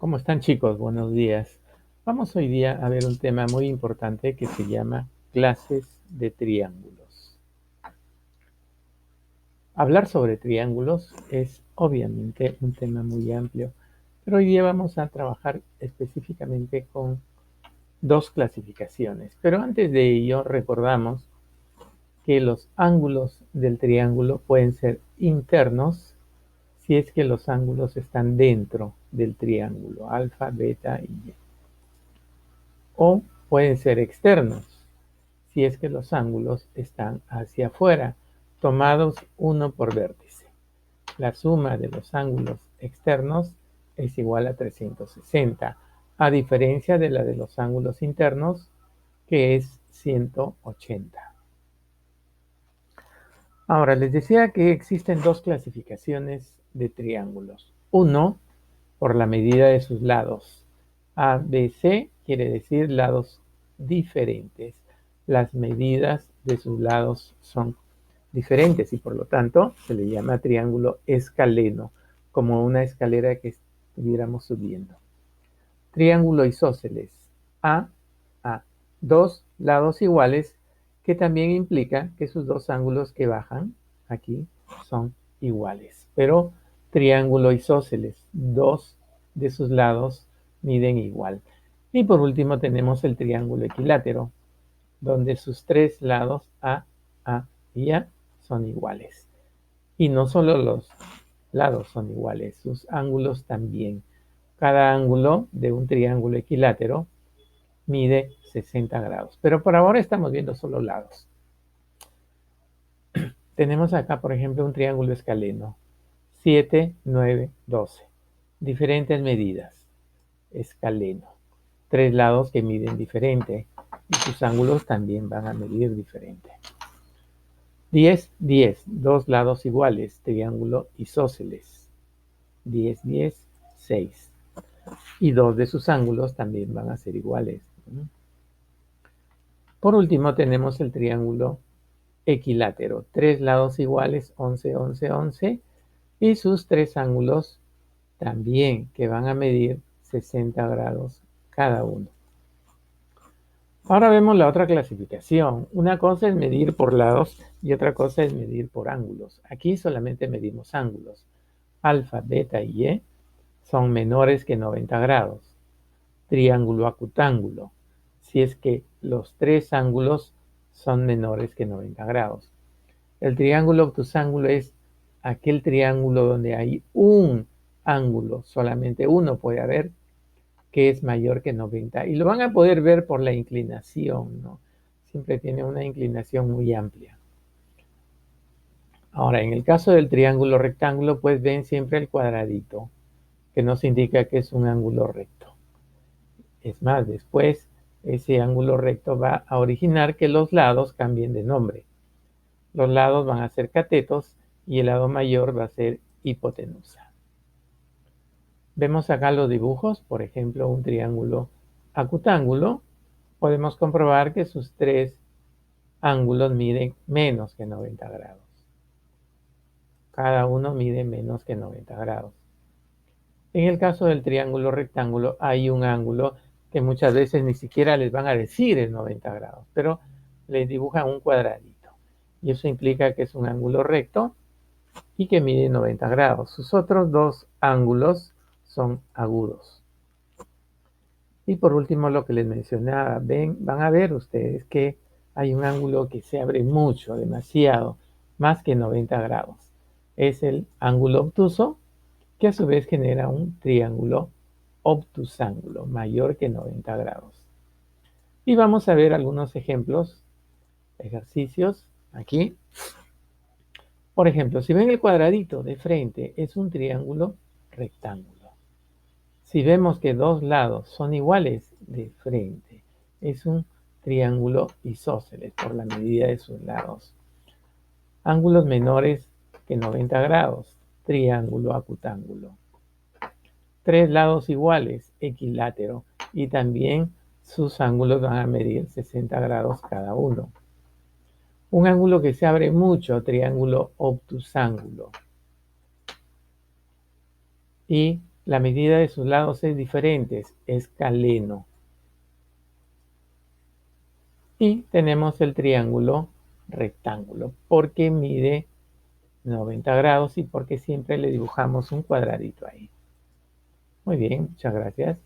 ¿Cómo están, chicos? Buenos días. Vamos hoy día a ver un tema muy importante que se llama clases de triángulos. Hablar sobre triángulos es obviamente un tema muy amplio, pero hoy día vamos a trabajar específicamente con dos clasificaciones. Pero antes de ello, recordamos que los ángulos del triángulo pueden ser internos si es que los ángulos están dentro del triángulo, alfa, beta y y. O pueden ser externos, si es que los ángulos están hacia afuera, tomados uno por vértice. La suma de los ángulos externos es igual a 360, a diferencia de la de los ángulos internos, que es 180. Ahora, les decía que existen dos clasificaciones de triángulos. Uno, por la medida de sus lados. ABC quiere decir lados diferentes. Las medidas de sus lados son diferentes y por lo tanto se le llama triángulo escaleno, como una escalera que estuviéramos subiendo. Triángulo isósceles. A, A. Dos lados iguales que también implica que sus dos ángulos que bajan aquí son iguales. Pero triángulo isósceles, dos de sus lados miden igual. Y por último tenemos el triángulo equilátero, donde sus tres lados A y A son iguales. Y no solo los lados son iguales, sus ángulos también. Cada ángulo de un triángulo equilátero mide 60 grados. Pero por ahora estamos viendo solo lados. Tenemos acá, por ejemplo, un triángulo escaleno. 7, 9, 12. Diferentes medidas. Escaleno. Tres lados que miden diferente. Y sus ángulos también van a medir diferente. 10, 10. Dos lados iguales. Triángulo isósceles. 10, 10, 6. Y dos de sus ángulos también van a ser iguales. Por último tenemos el triángulo equilátero. Tres lados iguales, 11, 11, 11. Y sus tres ángulos también, que van a medir 60 grados cada uno. Ahora vemos la otra clasificación. Una cosa es medir por lados y otra cosa es medir por ángulos. Aquí solamente medimos ángulos. Alfa, beta y Y son menores que 90 grados. Triángulo acutángulo, si es que los tres ángulos son menores que 90 grados. El triángulo obtusángulo es aquel triángulo donde hay un ángulo, solamente uno puede haber, que es mayor que 90. Y lo van a poder ver por la inclinación, ¿no? Siempre tiene una inclinación muy amplia. Ahora, en el caso del triángulo rectángulo, pues ven siempre el cuadradito, que nos indica que es un ángulo recto. Es más, después ese ángulo recto va a originar que los lados cambien de nombre. Los lados van a ser catetos y el lado mayor va a ser hipotenusa. Vemos acá los dibujos, por ejemplo, un triángulo acutángulo. Podemos comprobar que sus tres ángulos miden menos que 90 grados. Cada uno mide menos que 90 grados. En el caso del triángulo rectángulo hay un ángulo que muchas veces ni siquiera les van a decir el 90 grados, pero les dibujan un cuadradito. Y eso implica que es un ángulo recto y que mide 90 grados. Sus otros dos ángulos son agudos. Y por último, lo que les mencionaba, van a ver ustedes que hay un ángulo que se abre mucho, demasiado, más que 90 grados. Es el ángulo obtuso, que a su vez genera un triángulo obtusángulo mayor que 90 grados. Y vamos a ver algunos ejemplos, ejercicios aquí. Por ejemplo, si ven el cuadradito de frente, es un triángulo rectángulo. Si vemos que dos lados son iguales de frente, es un triángulo isósceles por la medida de sus lados. Ángulos menores que 90 grados, triángulo acutángulo. Tres lados iguales, equilátero, y también sus ángulos van a medir 60 grados cada uno. Un ángulo que se abre mucho, triángulo obtusángulo. Y La medida de sus lados es diferente, es escaleno. Y tenemos el triángulo rectángulo, porque mide 90 grados y porque siempre le dibujamos un cuadradito ahí. Muy bien, muchas gracias.